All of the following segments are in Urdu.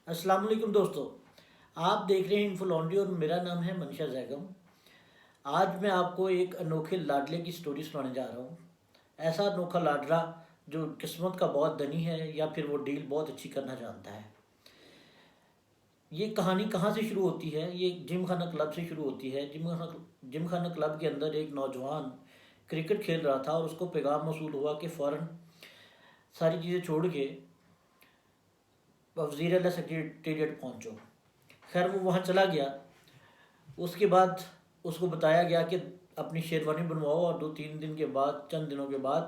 السلام علیکم دوستو، آپ دیکھ رہے ہیں انفو لانڈری اور میرا نام ہے منشا زیگم۔ آج میں آپ کو ایک انوکھے لاڈلے کی سٹوری سنانے جا رہا ہوں۔ ایسا انوکھا لاڈلا جو قسمت کا بہت دنی ہے یا پھر وہ ڈیل بہت اچھی کرنا جانتا ہے۔ یہ کہانی کہاں سے شروع ہوتی ہے؟ یہ جم خانہ کلب سے شروع ہوتی ہے۔ جم خانہ کلب کے اندر ایک نوجوان کرکٹ کھیل رہا تھا اور اس کو پیغام موصول ہوا کہ فوراً ساری چیزیں چھوڑ کے وزیر اعلیٰ سیکریٹریٹ پہنچو۔ خیر وہ وہاں چلا گیا۔ اس کے بعد اس کو بتایا گیا کہ اپنی شیروانی بنواؤ اور 2-3 دن کے بعد، چند دنوں کے بعد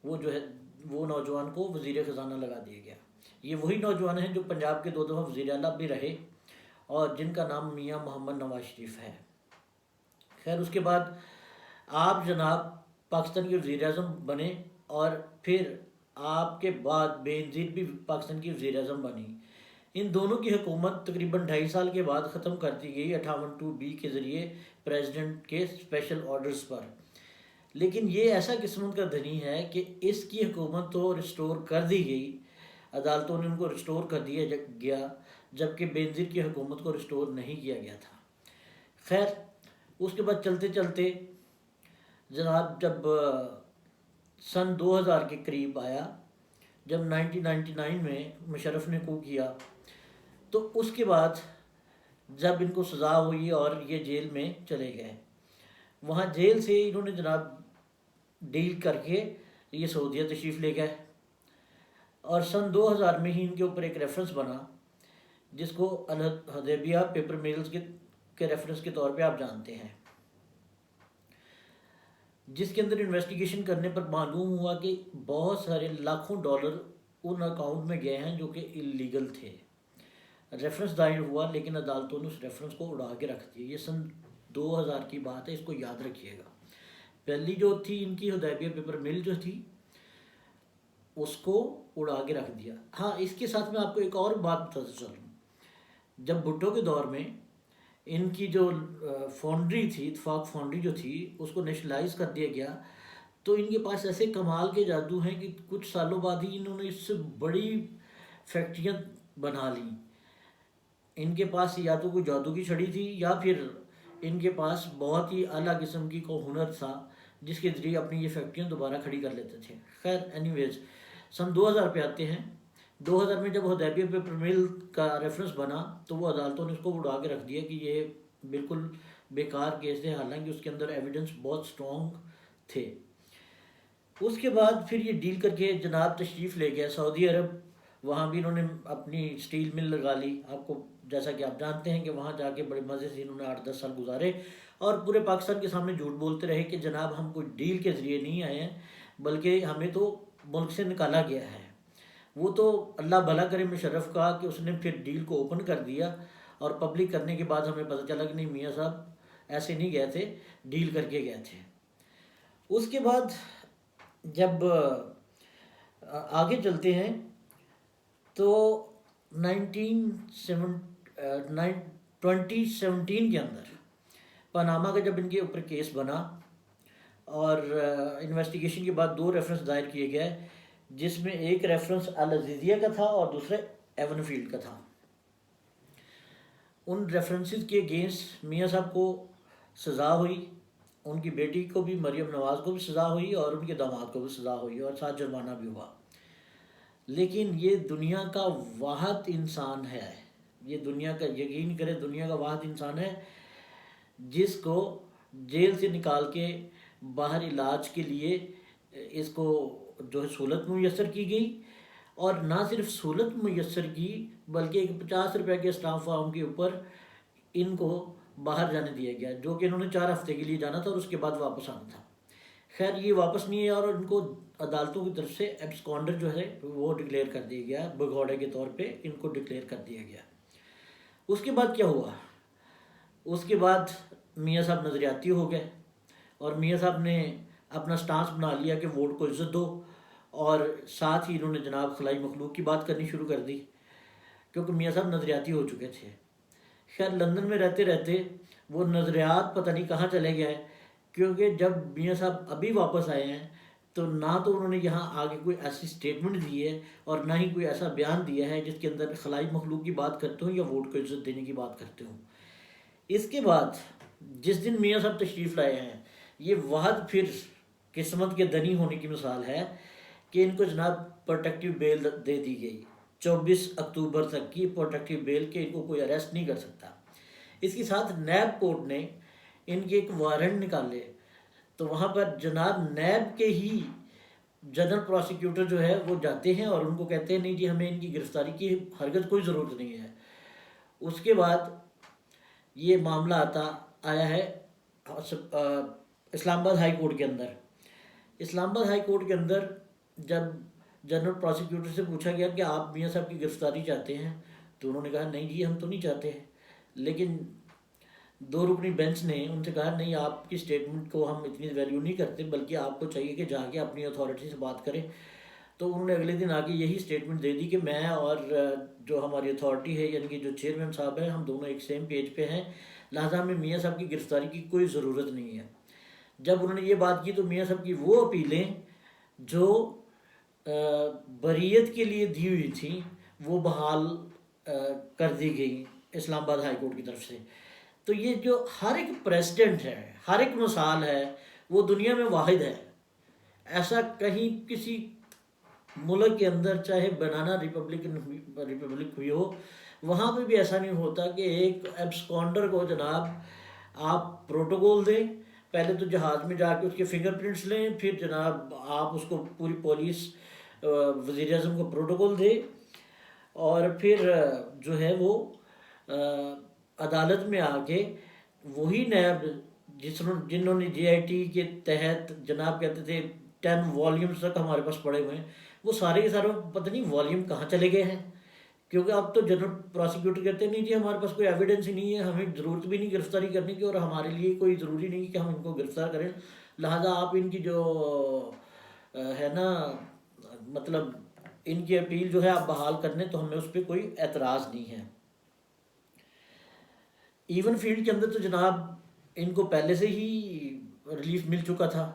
وہ نوجوان کو وزیر خزانہ لگا دیا گیا۔ یہ وہی نوجوان ہیں جو پنجاب کے 2 دفعہ وزیر اعلیٰ بھی رہے اور جن کا نام میاں محمد نواز شریف ہے۔ خیر اس کے بعد آپ جناب پاکستان کے وزیر اعظم بنے اور پھر آپ کے بعد بے نظیر بھی پاکستان کی وزیر اعظم بنی۔ ان دونوں کی حکومت تقریباً 2.5 سال کے بعد ختم کر دی گئی 58(2)(b) کے ذریعے پریزیڈنٹ کے اسپیشل آرڈرز پر۔ لیکن یہ ایسا قسمت کا دھنی ہے کہ اس کی حکومت تو ریسٹور کر دی گئی، عدالتوں نے ان کو ریسٹور کر دیا گیا، جبکہ بے نظیر کی حکومت کو ریسٹور نہیں کیا گیا تھا۔ خیر اس کے بعد چلتے چلتے جناب جب سن 2000 کے قریب آیا، جب 1999 میں مشرف نے کو کیا، تو اس کے بعد جب ان کو سزا ہوئی اور یہ جیل میں چلے گئے، وہاں جیل سے انہوں نے جناب ڈیل کر کے یہ سعودیہ تشریف لے گئے، اور سن 2000 میں ہی ان کے اوپر ایک ریفرنس بنا جس کو الحدیبیہ پیپر میلز کے ریفرنس کے طور پہ آپ جانتے ہیں، جس کے اندر انویسٹیگیشن کرنے پر معلوم ہوا کہ بہت سارے لاکھوں ڈالر ان اکاؤنٹ میں گئے ہیں جو کہ اللیگل تھے۔ ریفرنس دائر ہوا لیکن عدالتوں نے اس ریفرنس کو اڑا کے رکھ دیا۔ یہ سن 2000 کی بات ہے، اس کو یاد رکھیے گا۔ پہلی جو تھی ان کی حدیبیہ پیپر مل جو تھی، اس کو اڑا کے رکھ دیا۔ ہاں اس کے ساتھ میں آپ کو ایک اور بات بتاتا چلوں، جب بھٹو کے دور میں ان کی جو فاؤنڈری تھی، اتفاق فاؤنڈری جو تھی، اس کو نیشنلائز کر دیا گیا، تو ان کے پاس ایسے کمال کے جادو ہیں کہ کچھ سالوں بعد ہی انہوں نے اس سے بڑی فیکٹریاں بنا لیں۔ ان کے پاس یا تو کوئی جادو کی چھڑی تھی یا پھر ان کے پاس بہت ہی اعلیٰ قسم کی کو ہنر تھا جس کے ذریعے اپنی یہ فیکٹریاں دوبارہ کھڑی کر لیتے تھے۔ خیر اینی ویز سن 2000 پہ آتے ہیں۔ 2000 میں جب حدیبیہ پیپر مل کا ریفرنس بنا تو وہ عدالتوں نے اس کو اڑا کے رکھ دیا کہ یہ بالکل بیکار کیس ہے، حالانکہ اس کے اندر ایویڈنس بہت سٹرونگ تھے۔ اس کے بعد پھر یہ ڈیل کر کے جناب تشریف لے گیا سعودی عرب۔ وہاں بھی انہوں نے اپنی سٹیل مل لگا لی۔ آپ کو جیسا کہ آپ جانتے ہیں کہ وہاں جا کے بڑے مزے سے انہوں نے 8-10 سال گزارے اور پورے پاکستان کے سامنے جھوٹ بولتے رہے کہ جناب ہم کوئی ڈیل کے ذریعے نہیں آئے ہیں، بلکہ ہمیں تو ملک سے نکالا گیا ہے۔ وہ تو اللہ بھلا کرے مشرف کا کہ اس نے پھر ڈیل کو اوپن کر دیا اور پبلک کرنے کے بعد ہمیں پتہ چلا کہ نہیں میاں صاحب ایسے نہیں گئے تھے، ڈیل کر کے گئے تھے۔ اس کے بعد جب آگے چلتے ہیں تو 2017 کے اندر پاناما کا جب ان کے اوپر کیس بنا اور انویسٹیگیشن کے بعد 2 ریفرنس دائر کیے گئے، جس میں ایک ریفرنس العزیزیہ کا تھا اور دوسرا ایون فیلڈ کا تھا۔ ان ریفرنسز کے اگینسٹ میاں صاحب کو سزا ہوئی، ان کی بیٹی کو بھی، مریم نواز کو بھی سزا ہوئی اور ان کے داماد کو بھی سزا ہوئی اور ساتھ جرمانہ بھی ہوا۔ لیکن یہ دنیا کا واحد انسان ہے، یہ دنیا کا، یقین کرے دنیا کا واحد انسان ہے جس کو جیل سے نکال کے باہر علاج کے لیے اس کو جو ہے سہولت میسر کی گئی، اور نہ صرف سہولت میسر کی بلکہ ایک 50 روپے کے اسٹامپ فارم کے اوپر ان کو باہر جانے دیا گیا، جو کہ انہوں نے 4 ہفتے کے لیے جانا تھا اور اس کے بعد واپس آنا تھا۔ خیر یہ واپس نہیں ہے اور ان کو عدالتوں کی طرف سے ایبسکونڈر جو ہے وہ ڈکلیئر کر دیا گیا، بھگوڑے کے طور پہ ان کو ڈکلیئر کر دیا گیا۔ اس کے بعد کیا ہوا؟ اس کے بعد میاں صاحب نظریاتی ہو گئے اور میاں صاحب نے اپنا سٹانس بنا لیا کہ ووٹ کو عزت دو، اور ساتھ ہی انہوں نے جناب خلائی مخلوق کی بات کرنی شروع کر دی کیونکہ میاں صاحب نظریاتی ہو چکے تھے۔ خیر لندن میں رہتے رہتے وہ نظریات پتہ نہیں کہاں چلے گئے، کیونکہ جب میاں صاحب ابھی واپس آئے ہیں تو نہ تو انہوں نے یہاں آگے کوئی ایسی سٹیٹمنٹ دی ہے اور نہ ہی کوئی ایسا بیان دیا ہے جس کے اندر خلائی مخلوق کی بات کرتے ہوں یا ووٹ کو عزت دینے کی بات کرتے ہوں۔ اس کے بعد جس دن میاں صاحب تشریف لائے ہیں، یہ وحد پھر قسمت کے دنی ہونے کی مثال ہے کہ ان کو جناب پروٹیکٹیو بیل دے دی گئی، 24 اکتوبر تک کی پروٹیکٹیو بیل، کہ ان کو کوئی اریسٹ نہیں کر سکتا۔ اس کے ساتھ نیب کورٹ نے ان کے ایک وارنٹ نکالے، تو وہاں پر جناب نیب کے ہی جنرل پروسیکیوٹر جو ہے وہ جاتے ہیں اور ان کو کہتے ہیں نہیں جی ہمیں ان کی گرفتاری کی ہرگز کوئی ضرورت نہیں ہے۔ اس کے بعد یہ معاملہ آیا ہے اسلام آباد ہائی کورٹ کے اندر۔ اسلام آباد ہائی کورٹ کے اندر جب جنرل پروسیکیوٹر سے پوچھا گیا کہ آپ میاں صاحب کی گرفتاری چاہتے ہیں، تو انہوں نے کہا نہیں جی ہم تو نہیں چاہتے ہیں، لیکن 2 رکنی بینچ نے ان سے کہا نہیں آپ کی سٹیٹمنٹ کو ہم اتنی ویلیو نہیں کرتے، بلکہ آپ کو چاہیے کہ جا کے اپنی اتھارٹی سے بات کریں۔ تو انہوں نے اگلے دن آ کے یہی سٹیٹمنٹ دے دی کہ میں اور جو ہماری اتھارٹی ہے یعنی کہ جو چیئرمین صاحب ہیں، ہم دونوں ایک سیم پیج پہ ہیں، لہٰذا ہمیں میاں صاحب کی گرفتاری کی کوئی ضرورت نہیں ہے۔ جب انہوں نے یہ بات کی تو میاں صاحب کی وہ اپیلیں جو بریت کے لیے دی ہوئی تھیں وہ بحال کر دی گئی اسلام آباد ہائی کورٹ کی طرف سے۔ تو یہ جو ہر ایک پریسیڈنٹ ہے، ہر ایک مثال ہے، وہ دنیا میں واحد ہے۔ ایسا کہیں کسی ملک کے اندر چاہے بنانا ریپبلک ہوئی ہو، وہاں پہ بھی ایسا نہیں ہوتا کہ ایک ایبسکونڈر کو جناب آپ پروٹوکول دیں، پہلے تو جہاز میں جا کے اس کے فنگر پرنٹس لیں، پھر جناب آپ اس کو پوری پولیس وزیر اعظم کو پروٹوکول دے، اور پھر جو ہے وہ عدالت میں آ کے وہی نیب جنہوں نے جے آئی ٹی کے تحت جناب کہتے تھے 10 والیومز تک ہمارے پاس پڑے ہوئے ہیں، وہ سارے کے سارے پتہ نہیں والیوم کہاں چلے گئے ہیں، کیونکہ اب تو جنرل پروسیکیوٹر کہتے ہیں نہیں جی ہمارے پاس کوئی ایویڈنس ہی نہیں ہے، ہمیں ضرورت بھی نہیں گرفتاری کرنے کی، اور ہمارے لیے کوئی ضروری نہیں کہ ہم ان کو گرفتار کریں، لہٰذا آپ ان کی جو ہے نا مطلب ان کی اپیل جو ہے آپ بحال کرنے، تو ہمیں اس پہ کوئی اعتراض نہیں ہے۔ ایون فیلڈ کے اندر تو جناب ان کو پہلے سے ہی ریلیف مل چکا تھا،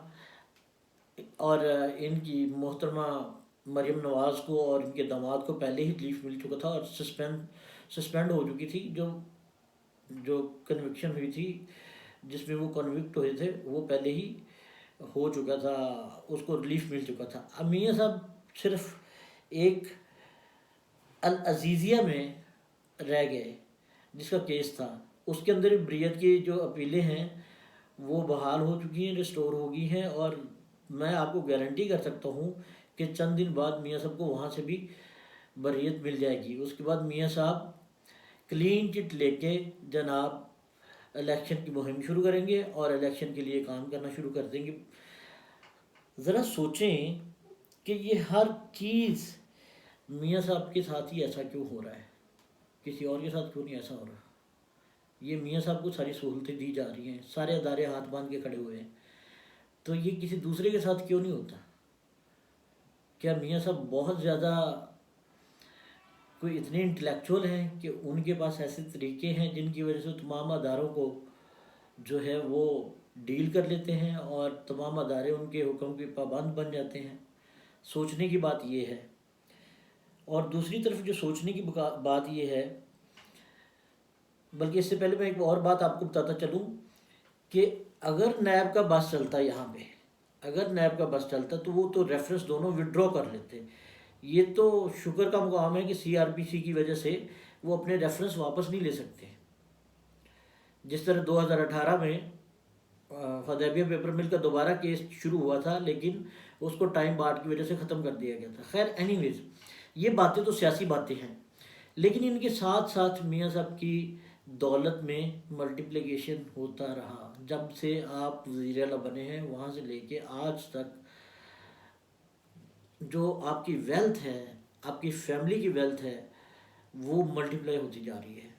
اور ان کی محترمہ مریم نواز کو اور ان کے داماد کو پہلے ہی ریلیف مل چکا تھا، اور سسپینڈ ہو چکی تھی، جو کنوکشن ہوئی تھی جس میں وہ کنوکٹ ہوئے تھے وہ پہلے ہی ہو چکا تھا، اس کو ریلیف مل چکا تھا۔ اب میاں صاحب صرف ایک العزیزیہ میں رہ گئے جس کا کیس تھا، اس کے اندر بریت کی جو اپیلیں ہیں وہ بحال ہو چکی ہیں، ریسٹور ہو گئی ہیں، اور میں آپ کو گارنٹی کر سکتا ہوں کہ چند دن بعد میاں صاحب کو وہاں سے بھی بریت مل جائے گی۔ اس کے بعد میاں صاحب کلین چٹ لے کے جناب الیکشن کی مہم شروع کریں گے اور الیکشن کے لیے کام کرنا شروع کر دیں گے۔ ذرا سوچیں کہ یہ ہر چیز میاں صاحب کے ساتھ ہی ایسا کیوں ہو رہا ہے، کسی اور کے ساتھ کیوں نہیں ایسا ہو رہا؟ یہ میاں صاحب کو ساری سہولتیں دی جا رہی ہیں، سارے ادارے ہاتھ باندھ کے کھڑے ہوئے ہیں، تو یہ کسی دوسرے کے ساتھ کیوں نہیں ہوتا؟ کیا میاں صاحب بہت زیادہ کوئی اتنے انٹلیکچوئل ہیں کہ ان کے پاس ایسے طریقے ہیں جن کی وجہ سے تمام اداروں کو جو ہے وہ ڈیل کر لیتے ہیں اور تمام ادارے ان کے حکم کے پابند بن جاتے ہیں؟ سوچنے کی بات یہ ہے۔ اور دوسری طرف جو سوچنے کی بات یہ ہے، بلکہ اس سے پہلے میں ایک اور بات آپ کو بتاتا چلوں کہ اگر نیب کا بس چلتا یہاں پہ، اگر نیب کا بس چلتا تو وہ تو ریفرنس دونوں وڈرا کر لیتے۔ یہ تو شکر کا مقام ہے کہ سی آر پی سی کی وجہ سے وہ اپنے ریفرنس واپس نہیں لے سکتے۔ جس طرح 2018 میں حدیبیہ پیپر مل کا دوبارہ کیس شروع ہوا تھا، لیکن اس کو ٹائم بارڈ کی وجہ سے ختم کر دیا گیا تھا۔ خیر اینی ویز، یہ باتیں تو سیاسی باتیں ہیں، لیکن ان کے ساتھ ساتھ میاں صاحب کی دولت میں ملٹیپلیکیشن ہوتا رہا۔ جب سے آپ وزیر اعلیٰ بنے ہیں وہاں سے لے کے آج تک جو آپ کی ویلتھ ہے، آپ کی فیملی کی ویلتھ ہے، وہ ملٹیپلائی ہوتی جا رہی ہے۔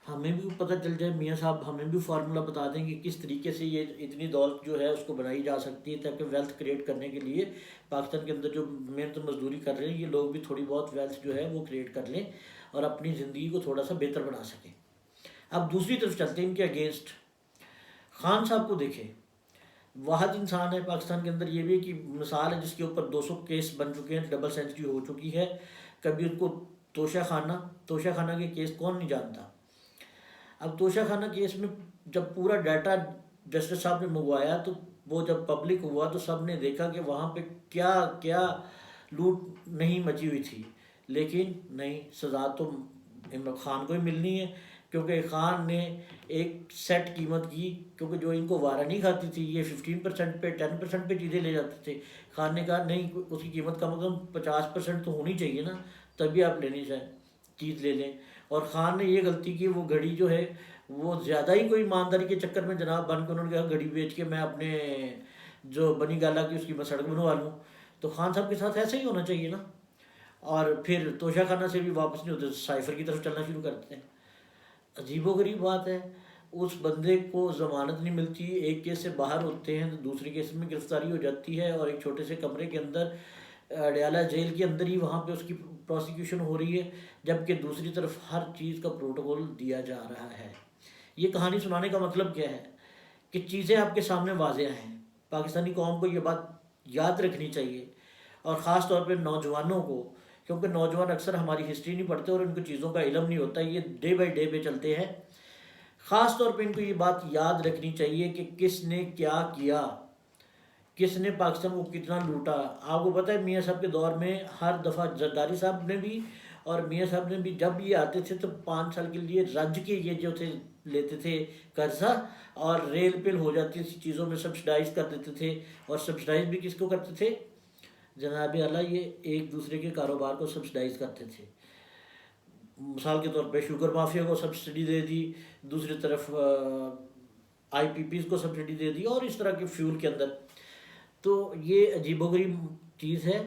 ہمیں بھی پتہ چل جائے، میاں صاحب ہمیں بھی فارمولہ بتا دیں کہ کس طریقے سے یہ اتنی دولت جو ہے اس کو بنائی جا سکتی ہے، تاکہ ویلتھ کریٹ کرنے کے لیے پاکستان کے اندر جو محنت مزدوری کر رہے ہیں یہ لوگ بھی تھوڑی بہت ویلتھ جو ہے وہ کریٹ کر لیں اور اپنی زندگی کو تھوڑا سا بہتر بنا سکیں۔ اب دوسری طرف چلتے ہیں ان کے اگینسٹ، خان صاحب کو دیکھیں۔ واحد انسان ہے پاکستان کے اندر، یہ بھی کہ مثال ہے جس کے اوپر 200 کیس بن چکے ہیں، ڈبل سینچری ہو چکی ہے. کبھی ان کو توشہ خانہ کے کیس کون نہیں جانتا. اب توشہ خانہ کیس میں جب پورا ڈیٹا جسٹس صاحب نے منگوایا تو وہ جب پبلک ہوا تو سب نے دیکھا کہ وہاں پہ کیا کیا لوٹ نہیں مچی ہوئی تھی. لیکن نہیں، سزا تو عمران خان کو ہی ملنی ہے، کیونکہ خان نے ایک سیٹ قیمت کی، کیونکہ جو ان کو وارہ نہیں کھاتی تھی، یہ 15% پہ 10% پہ چیزیں لے جاتے تھے. خان نے کہا نہیں، اس کی قیمت کم از کم 50% تو ہونی چاہیے نا، تبھی آپ لینی چاہیں چیز لے لیں. اور خان نے یہ غلطی کی، وہ گھڑی جو ہے وہ زیادہ ہی کوئی ایمانداری کے چکر میں جناب بن کے انہوں نے کہا گھڑی بیچ کے میں اپنے جو بنی گالا کی اس کی میں سڑک بنوا لوں. تو خان صاحب کے ساتھ ایسا ہی ہونا چاہیے نا. اور پھر توشہ خانہ سے بھی واپس نہیں ہوتے، سائفر کی طرف چلنا شروع کرتے ہیں. عجیب و غریب بات ہے. اس بندے کو ضمانت نہیں ملتی، ایک کیس سے باہر ہوتے ہیں تو دوسرے کیس میں گرفتاری ہو جاتی ہے، اور ایک چھوٹے سے کمرے کے اندر اڈیالہ جیل کے اندر ہی وہاں پہ اس کی پروسیکیوشن ہو رہی ہے، جبکہ دوسری طرف ہر چیز کا پروٹوکول دیا جا رہا ہے. یہ کہانی سنانے کا مطلب کیا ہے کہ چیزیں آپ کے سامنے واضح ہیں. پاکستانی قوم کو یہ بات یاد رکھنی چاہیے، اور خاص طور پہ نوجوانوں کو، کیونکہ نوجوان اکثر ہماری ہسٹری نہیں پڑھتے اور ان کو چیزوں کا علم نہیں ہوتا، یہ ڈے بائی ڈے پہ چلتے ہیں. خاص طور پہ ان کو یہ بات یاد رکھنی چاہیے کہ کس نے کیا کیا، کس نے پاکستان کو کتنا لوٹا. آپ کو پتہ ہے میاں صاحب کے دور میں ہر دفعہ زرداری صاحب نے بھی اور میاں صاحب نے بھی جب یہ آتے تھے تو 5 سال کے لیے رج کے یہ جو تھے لیتے تھے قرضہ، اور ریل پل ہو جاتی تھی چیزوں میں سبسڈائز کر دیتے تھے. اور سبسڈائز بھی کس کو کرتے تھے جناب اعلیٰ؟ یہ ایک دوسرے کے کاروبار کو سبسڈائز کرتے تھے. مثال کے طور پہ شوگر مافیا کو سبسڈی دے دی، دوسری طرف آئی پی پیز کو سبسڈی دے دی، اور اس طرح کے فیول کے اندر. تو یہ عجیب و غریب چیز ہے.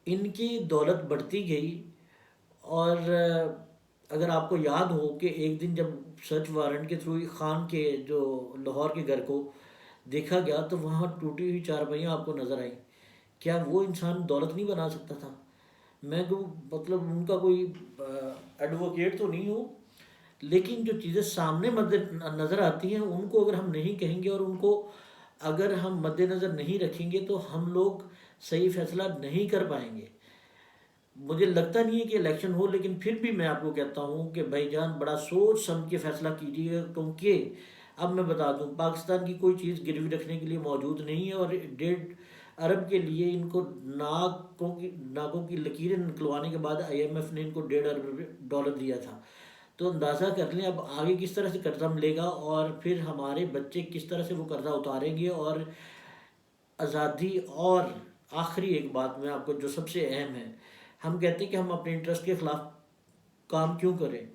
ان کی دولت بڑھتی گئی. اور اگر آپ کو یاد ہو کہ ایک دن جب سرچ وارنٹ کے تھرو خان کے جو لاہور کے گھر کو دیکھا گیا تو وہاں ٹوٹی ہوئی چارپائیاں آپ کو نظر آئیں. کیا وہ انسان دولت نہیں بنا سکتا تھا؟ میں تو مطلب ان کا کوئی ایڈوکیٹ تو نہیں ہوں، لیکن جو چیزیں سامنے مد نظر آتی ہیں ان کو اگر ہم نہیں کہیں گے اور ان کو اگر ہم مد نظر نہیں رکھیں گے تو ہم لوگ صحیح فیصلہ نہیں کر پائیں گے. مجھے لگتا نہیں ہے کہ الیکشن ہو، لیکن پھر بھی میں آپ کو کہتا ہوں کہ بھائی جان بڑا سوچ سمجھ کے فیصلہ کیجیے گا، کیونکہ اب میں بتا دوں پاکستان کی کوئی چیز گروی رکھنے کے لیے موجود نہیں ہے. اور 1.5 ارب کے لیے ان کو ناکوں کی لکیریں نکلوانے کے بعد IMF نے ان کو $1.5 ارب دیا تھا. تو اندازہ کر لیں اب آگے کس طرح سے قرضہ ملے گا، اور پھر ہمارے بچے کس طرح سے وہ قرضہ اتاریں گے. اور آزادی، اور آخری ایک بات میں آپ کو جو سب سے اہم ہے، ہم کہتے ہیں کہ ہم اپنے انٹرسٹ کے خلاف کام کیوں کریں.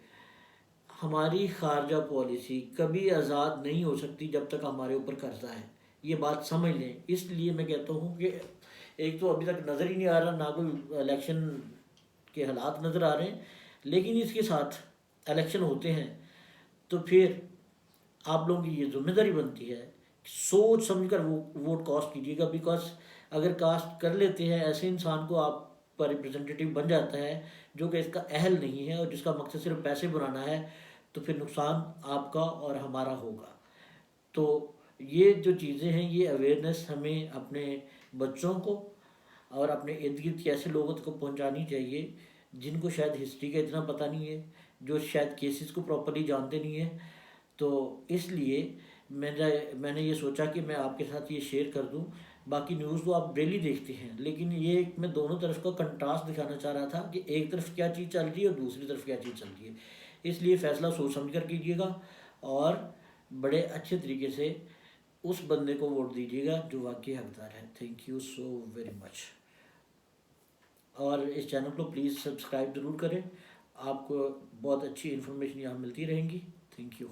ہماری خارجہ پالیسی کبھی آزاد نہیں ہو سکتی جب تک ہمارے اوپر قرضہ ہے. یہ بات سمجھ لیں. اس لیے میں کہتا ہوں کہ ایک تو ابھی تک نظر ہی نہیں آ رہا، نہ کوئی الیکشن کے حالات نظر آ رہے ہیں، لیکن اس کے ساتھ الیکشن ہوتے ہیں تو پھر آپ لوگوں کی یہ ذمہ داری بنتی ہے سوچ سمجھ کر وہ ووٹ کاسٹ کیجیے گا. بیکاز اگر کاسٹ کر لیتے ہیں ایسے انسان کو آپ کا ریپرزنٹیٹیو بن جاتا ہے جو کہ اس کا اہل نہیں ہے اور جس کا مقصد صرف پیسے بنانا ہے، تو پھر نقصان آپ کا اور ہمارا ہوگا. تو یہ جو چیزیں ہیں یہ اویئرنیس ہمیں اپنے بچوں کو اور اپنے ارد گرد کے ایسے لوگوں کو پہنچانی چاہیے جن کو شاید ہسٹری کا اتنا پتہ نہیں ہے، جو شاید کیسز کو پراپرلی جانتے نہیں ہیں. تو اس لیے میں نے یہ سوچا کہ میں آپ کے ساتھ یہ شیئر کر دوں. باقی نیوز تو آپ ڈیلی دیکھتے ہیں، لیکن یہ میں دونوں طرف کا کنٹراسٹ دکھانا چاہ رہا تھا کہ ایک طرف کیا چیز چل رہی ہے اور دوسری طرف کیا چیز چل رہی ہے. اس لیے فیصلہ سوچ سمجھ کر کیجیے گا اور بڑے اچھے طریقے سے اس بندے کو ووٹ دیجیے گا جو واقعی حقدار ہے. Thank you so very much. اور اس چینل کو پلیز سبسکرائب ضرور کریں، آپ کو بہت اچھی انفارمیشن یہاں ملتی رہیں گی. Thank you.